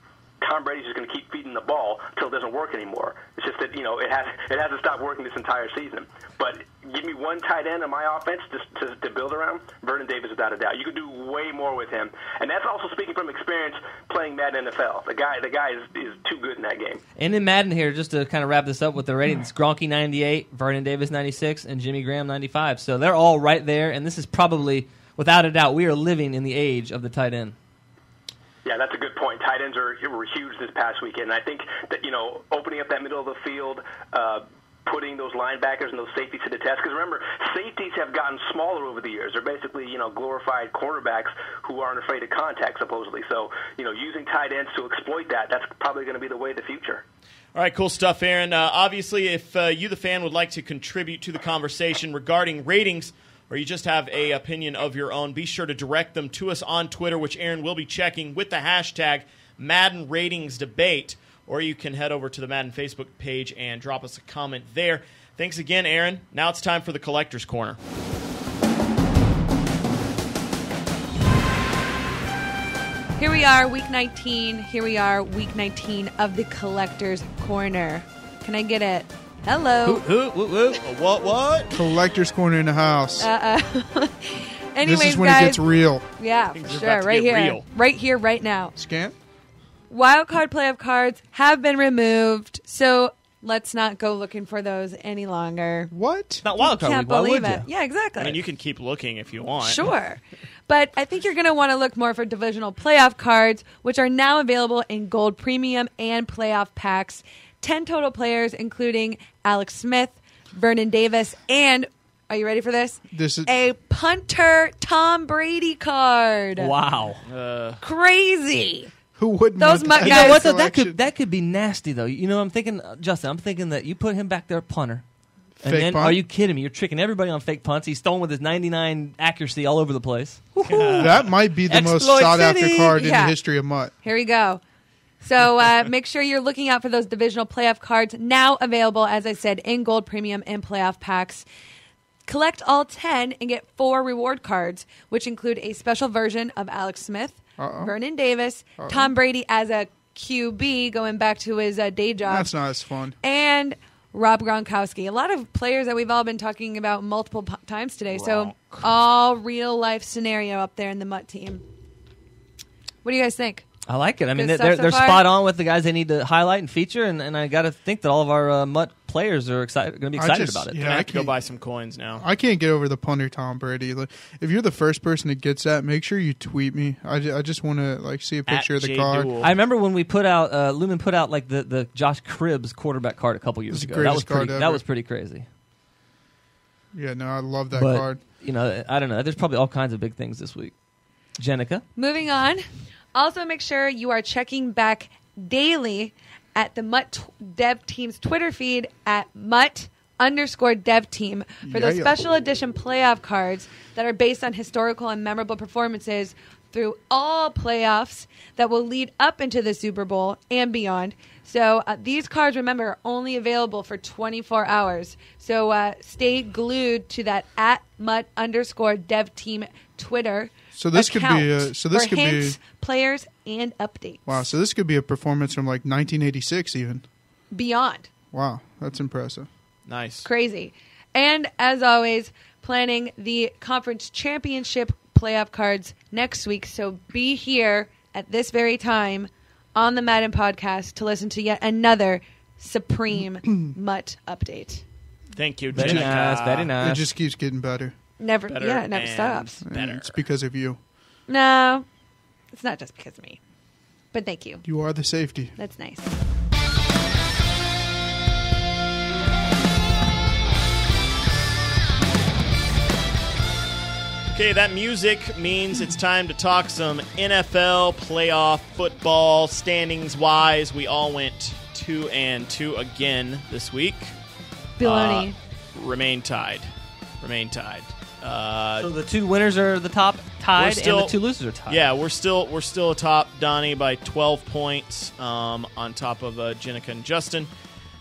Tom Brady's just going to keep feeding the ball until it doesn't work anymore. It's just that it hasn't stopped working this entire season. But give me one tight end in my offense just to build around, Vernon Davis without a doubt. You could do way more with him, and that's also speaking from experience playing Madden NFL. The guy is too good in that game. And in Madden here, just to kind of wrap this up with the ratings, Gronky 98, Vernon Davis 96, and Jimmy Graham 95. So they're all right there, and this is probably, without a doubt, we are living in the age of the tight end. Yeah, that's a good point. Tight ends were huge this past weekend. And I think that, opening up that middle of the field, putting those linebackers and those safeties to the test. Because remember, safeties have gotten smaller over the years. They're basically, glorified cornerbacks who aren't afraid of contact, supposedly. So, using tight ends to exploit that's probably going to be the way of the future. All right, cool stuff, Aaron. Obviously, if you, the fan, would like to contribute to the conversation regarding ratings, or you just have an opinion of your own, be sure to direct them to us on Twitter, which Aaron will be checking with the hashtag Madden Ratings Debate, or you can head over to the Madden Facebook page and drop us a comment there. Thanks again, Aaron. Now it's time for the Collector's Corner. Here we are, week 19. Here we are, week 19 of the Collector's Corner. Can I get it? Hello. What? Collector's Corner in the house. Anyways, this is when guys, it gets real. Yeah, for sure. Right here. Real. Right here, right now. Scan? Wild card playoff cards have been removed, so let's not go looking for those any longer. What? Not wild card Can't week. Why believe would it. you? Yeah, exactly. I mean, you can keep looking if you want. Sure. But I think you're going to want to look more for divisional playoff cards, which are now available in gold premium and playoff packs. 10 total players, including Alex Smith, Vernon Davis, and, are you ready for this? This is a punter Tom Brady card. Wow. Crazy. who wouldn't Those want muck that? You know guys what? Though, selection? that could be nasty though. I'm thinking, Justin. I'm thinking that you put him back there punter. And Fake then, punt? are you kidding me? You're tricking everybody on fake punts. He's throwing with his 99 accuracy all over the place. That might be the most Exploit sought-after City! card in Yeah. the history of Mutt. Here we go. So make sure you're looking out for those divisional playoff cards, now available, as I said, in gold premium and playoff packs. Collect all 10 and get 4 reward cards, which include a special version of Alex Smith, Vernon Davis, Tom Brady as a QB, going back to his day job. That's not as fun. And Rob Gronkowski. A lot of players that we've all been talking about multiple times today. So all real-life scenario up there in the Mutt team. What do you guys think? I like it. I mean, Good they're stuff so far? spot on with the guys they need to highlight and feature, and I got to think that all of our Mutt players are going to be excited about it. Yeah, Gonna I have to go can't- buy some coins now. I can't get over the punter Tom Brady. Like, if you're the first person that gets that, make sure you tweet me. I just want to see a picture of the card. Duel. I remember when we put out Lumen put out like the Josh Cribbs quarterback card a couple years It's the ago. greatest card That ever. was pretty crazy. Yeah, no, I love that But, card. I don't know. There's probably all kinds of big things this week. Jenica? Moving on. Also, make sure you are checking back daily at the Mutt Dev Team's Twitter feed at Mutt_Dev Team for those Yeah. special edition playoff cards that are based on historical and memorable performances through all playoffs that will lead up into the Super Bowl and beyond. So these cards, remember, are only available for 24 hours. So stay glued to that at Mutt_Dev Team Twitter. So this could be account so this for could hints, be players, and updates. wow. So this could be a performance from like 1986 even. Beyond. Wow, that's impressive. Nice. Crazy. And as always, planning the conference championship playoff cards next week. So be here at this very time on the Madden podcast to listen to yet another supreme Mutt update. Thank you, Very Jennica. nice. Very It nice. just keeps getting better. Never, Better yeah, it never and stops. And Better. it's because of you. No, it's not just because of me. But thank you. You are the safety. That's nice. Okay, that music means it's time to talk some NFL playoff football standings wise. We all went 2-2 again this week. Baloney. Remain tied. So the two winners are the top tied, still- and the two losers are tied. Yeah, we're still atop Donnie by 12 points on top of Jennica and Justin.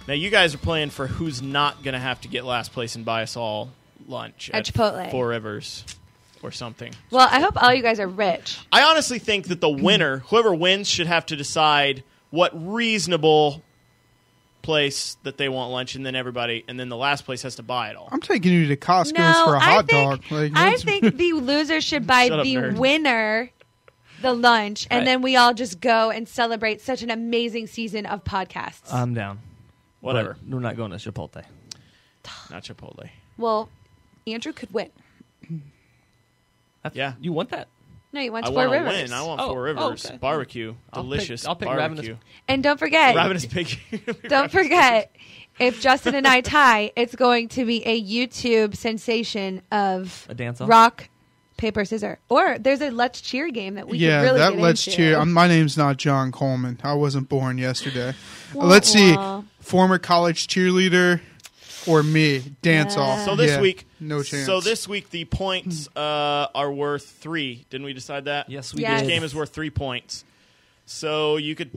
Now you guys are playing for who's not going to have to get last place and buy us all lunch At Chipotle. Four Rivers or something. Well, I hope all you guys are rich. I honestly think that the winner, whoever wins, should have to decide what reasonable place that they want lunch, and then the last place has to buy it all. I'm taking you to Costco's No, for a I hot think, dog. Like, I that's- think the loser should buy Shut up, the nerd. winner the lunch, and Right. then we all just go and celebrate such an amazing season of podcasts. I'm down. Whatever. But we're not going to Chipotle. Not Chipotle. Well, Andrew could win. Yeah. You want that? No, he wants I Four want to Rivers. win. I want Oh, Four Rivers. okay. Barbecue. I'll Delicious pick barbecue. And don't forget, Ravenous pig. don't forget, if Justin and I tie, it's going to be a YouTube sensation of A dance-off? rock, paper, scissors. Or there's a Let's Cheer game that we yeah, could really that get Let's into. Cheer. My name's not John Coleman. I wasn't born yesterday. Let's see. Former college cheerleader or me. Dance off. So this week, no chance. So this week, the points are worth 3. Didn't we decide that? Yes, we Yes. Each did. game is worth 3 points. So you could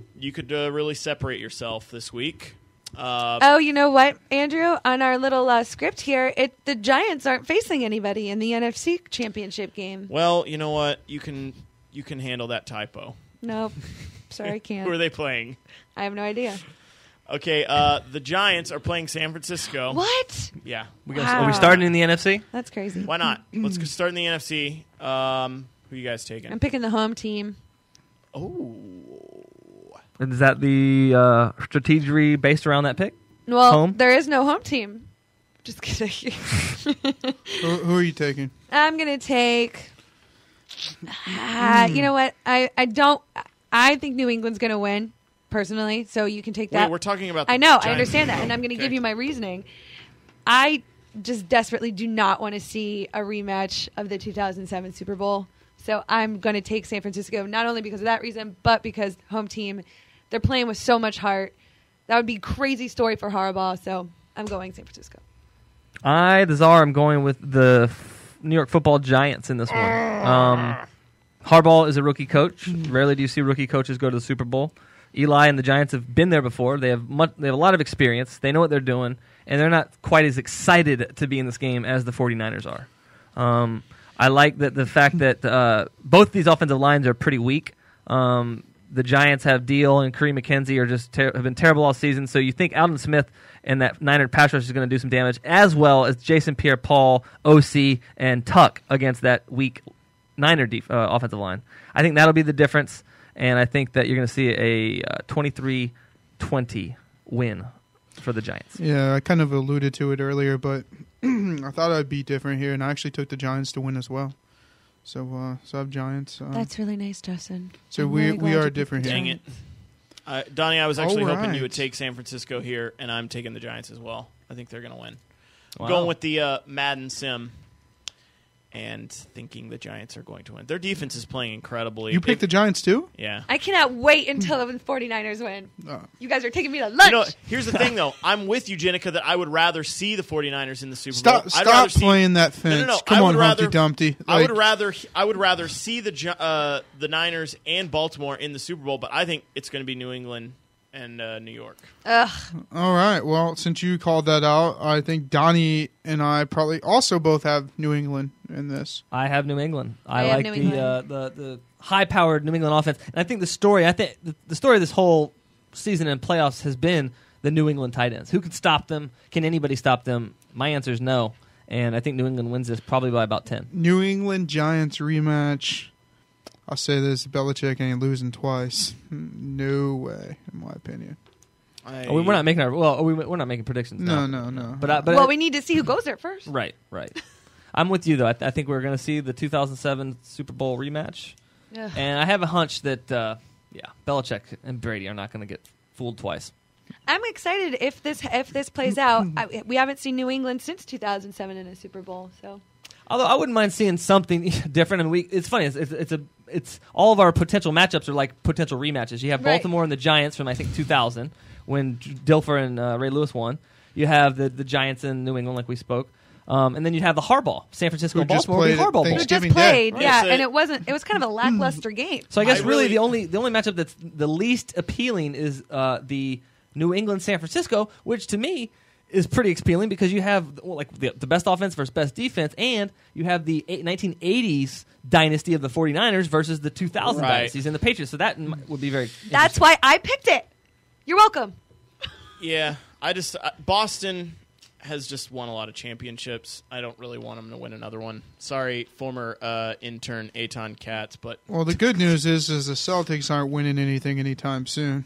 really separate yourself this week. Oh, you know what, Andrew? On our little script here, the Giants aren't facing anybody in the NFC Championship game. Well, you know what? You can handle that typo. Nope. Sorry, I Who are can't. they playing? I have no idea. Okay, the Giants are playing San Francisco. What? Yeah. Wow. Are we starting in the NFC? That's crazy. Why not? Let's start in the NFC. Who you guys taking? I'm picking the home team. Oh. Is that the strategy based around that pick? Well, Home? there is no home team. Just kidding. Who are you taking? I'm going to take... you know what? I think New England's going to win, personally, so you can take that. Wait, we're talking about the I know, I Giants. understand that, and I'm going to give you my reasoning. I just desperately do not want to see a rematch of the 2007 Super Bowl, so I'm going to take San Francisco, not only because of that reason, but because home team, they're playing with so much heart. That would be a crazy story for Harbaugh, so I'm going San Francisco. The Czar, I'm going with the New York Football Giants in this one. Harbaugh is a rookie coach. Rarely do you see rookie coaches go to the Super Bowl. Eli and the Giants have been there before. They have a lot of experience. They know what they're doing, and they're not quite as excited to be in this game as the 49ers are. I like the fact that both these offensive lines are pretty weak. The Giants have Deal and Kareem McKenzie have been terrible all season. So you think Alden Smith and that Niner pass rush is going to do some damage, as well as Jason Pierre-Paul, OC, and Tuck against that weak Niner offensive line. I think that'll be the difference, and I think that you're going to see a 23-20 win for the Giants. Yeah, I kind of alluded to it earlier, but I thought I'd be different here, and I actually took the Giants to win as well. So I have Giants. That's really nice, Justin. So I'm we really glad are you different picked here. Dang it. Donnie, I was actually All hoping you right. would take San Francisco here, and I'm taking the Giants as well. I think they're going to win. Wow. Going with the Madden sim and thinking the Giants are going to win. Their defense is playing incredibly. You picked the Giants too? Yeah. I cannot wait until the 49ers win. Oh. You guys are taking me to lunch. You know, here's the thing, though. I'm with you, Jennica, that I would rather see the 49ers in the Super Bowl. I'd Stop rather see, playing that fence. No. Come I on, would rather, Humpty Dumpty. I would rather see the Niners and Baltimore in the Super Bowl, but I think it's going to be New England and New York. Ugh. All right. Well, since you called that out, I think Donnie and I probably also both have New England in this. I have New England. I I have like New England. the high-powered New England offense, and I think the story of this whole season and playoffs has been the New England tight ends. Who can stop them? Can anybody stop them? My answer is no, and I think New England wins this probably by about 10. New England Giants rematch. I'll say this: Belichick ain't losing twice. No way, in my opinion. We're not making we're not making predictions. No. But Well, we need to see who goes there first. right. I'm with you though. I think we're going to see the 2007 Super Bowl rematch, Ugh. and I have a hunch that Belichick and Brady are not going to get fooled twice. I'm excited if this plays out. We haven't seen New England since 2007 in a Super Bowl, so. Although I wouldn't mind seeing something different, and it's funny. It's all of our potential matchups are like potential rematches. You have Right. Baltimore and the Giants from I think 2000 when Dilfer and Ray Lewis won. You have the Giants in New England, like we spoke, and then you have the Hardball, San Francisco, Who just Baltimore, would be played at Hardball Bowl. Who just Thanksgiving Day. played, Right. yeah, So- and it was kind of a lackluster game. So I guess I really really- the only matchup that's the least appealing is the New England San Francisco, which to me is pretty appealing because you have the best offense versus best defense, and you have the 1980s dynasty of the 49ers versus the 2000 Right. dynasties and the Patriots. So that would be very That's interesting. why I picked it. You're welcome. Yeah, Boston has just won a lot of championships. I don't really want them to win another one. Sorry, former intern Eitan Katz, but Well, the good news is the Celtics aren't winning anything anytime soon.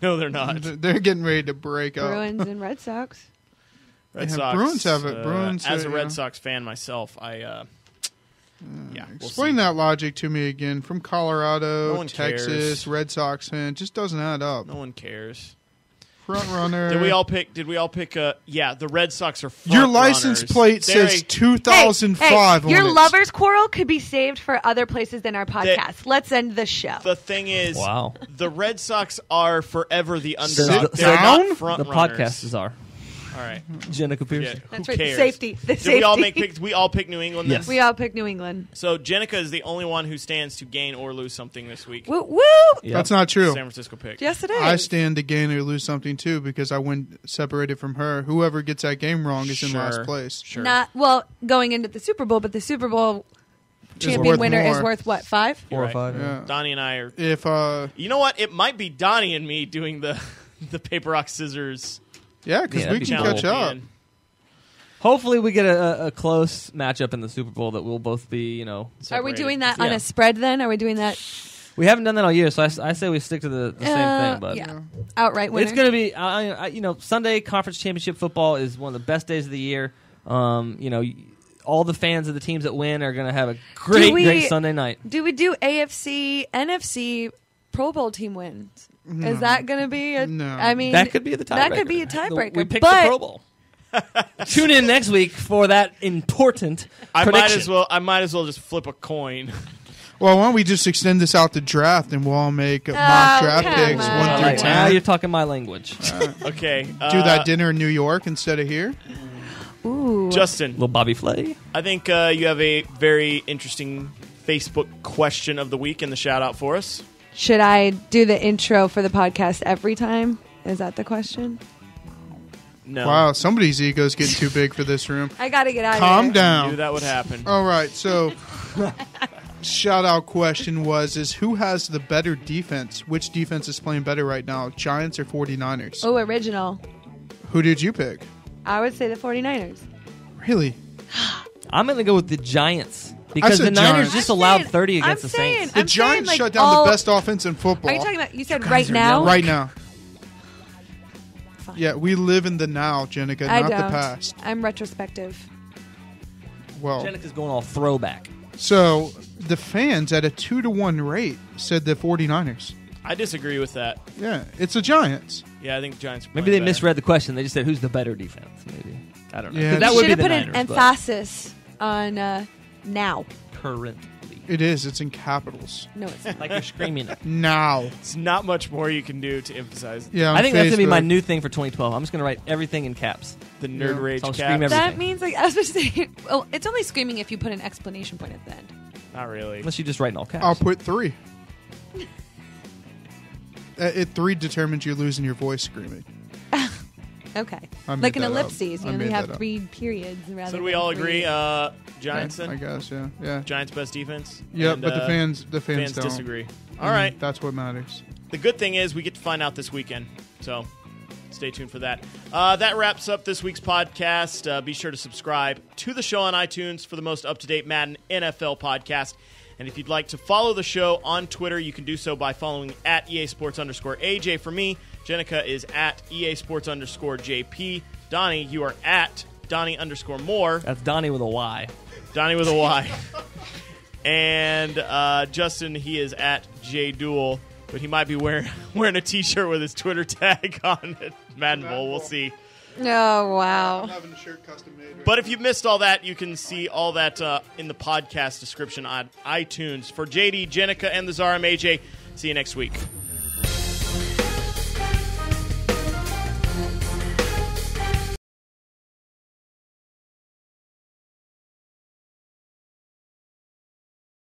no, they're not. They're getting ready to break up. Bruins and Red Sox. Red Yeah, Sox. Bruins have it. Bruins, as a yeah. Red Sox fan myself, we'll Explain see. that logic to me again. From Colorado, No one Texas, cares. Red Sox fan, it just doesn't add up. No one cares. Front runner. Did we all pick? The Red Sox are front Your license runners. plate They're says a- 2005 on your it. lovers' quarrel could be saved for other places than our podcast. Let's end the show. The thing is, Wow. the Red Sox are forever the Says underdog. the- They're down? not front The runners. podcasters are All right. Jennica Pierce. Yeah, That's who right. cares? Safety. The Did we all safety. make picks? We all pick New England. Yes. Then? We all picked New England. So Jennica is the only one who stands to gain or lose something this week. Woo woo! Yep. That's not true. San Francisco pick. Yes, it is. I stand to gain or lose something too because I win separated from her. Whoever gets that game wrong is in last place. Sure. Not well going into the Super Bowl, but the Super Bowl champion worth winner is more. worth what, 5? You're 4 or right. 5. Yeah. Donnie and I are. If You know what? It might be Donnie and me doing the paper rock scissors yeah, because Yeah, we that'd can be catch cool. up. Man. Hopefully, we get a close matchup in the Super Bowl that we'll both be, Are we Separated. doing that on Yeah. a spread then? Are we doing that We haven't done that all year, so I say we stick to the same thing. But yeah. outright winner? it's going to be, Sunday conference championship football is one of the best days of the year. All the fans of the teams that win are going to have a great Sunday night. Do we do AFC, NFC Pro Bowl team wins? Is that going to be a? No. I mean, That could be the tiebreaker. That could be a tiebreaker. We picked but the Pro Bowl. Tune in next week for that important I prediction. might as well just flip a coin. Well, why don't we just extend this out to draft and we'll all make mock draft come picks on. 1 All through right, 10. now you're talking my language. Okay. Do that dinner in New York instead of here. ooh, Justin, Little Bobby Flay. I think you have a very interesting Facebook question of the week in the shout out for us. should I do the intro for the podcast every time? Is that the question? No. Wow, somebody's ego's getting too big for this room. I got to get out of Calm here. I down. knew that would happen. All right, so shout out question is who has the better defense? Which defense is playing better right now, Giants or 49ers? Oh, original. Who did you pick? I would say the 49ers. Really? I'm going to go with the Giants because said the Niners Giants. just I'm allowed saying- 30 against I'm the saying- Saints. The I'm Giants saying, shut down all- the best offense in football. Are you talking about? You said guys right are now. right now? fine. Yeah, we live in the now, Jennica, I not don't. the past. I'm retrospective. Well, Jenica's going all throwback. so the fans at a 2-1 rate said the 49ers. I disagree with that. Yeah, it's the Giants. Yeah, I think Giants. are Maybe playing they better. misread the question. They just said, "Who's the better defense?" Maybe I don't know. Yeah, 'Cause that You would Should be have the put Niners, an but emphasis on now. currently. It is. It's in capitals. No, it's not. Like you're screaming it. Now. It's not much more you can do to emphasize Yeah, on I think that's gonna be my Facebook. new thing for 2012. I'm just gonna write everything in caps. the nerd Yeah. rage I'll cap. scream everything. That means, like, I was supposed to say, well, it's only screaming if you put an exclamation point at the end. Not really. Unless you just write in all caps. I'll put 3. 3 determines you losing your voice screaming. Okay. I made Like an that up. ellipses, I you know, made you have that up. 3 periods rather So do than we all 3. agree? Giants I then? guess, yeah. Giants best defense? Yep, And, but the fans fans don't. disagree. All right. That's what matters. The good thing is we get to find out this weekend. So stay tuned for that. That wraps up this week's podcast. Be sure to subscribe to the show on iTunes for the most up-to-date Madden NFL podcast. And if you'd like to follow the show on Twitter, you can do so by following at EA Sports_AJ for me. Jennica is at EA Sports_JP. Donnie, you are at Donnie_Moore. That's Donnie with a Y. Donnie with a Y. And Justin, he is at JDuel, but he might be wearing a T-shirt with his Twitter tag on it. Madden Bowl, we'll see. Oh, wow. having a shirt custom made. But if you missed all that, you can see all that in the podcast description on iTunes. For JD, Jennica, and the Czar, I'm AJ. See you next week.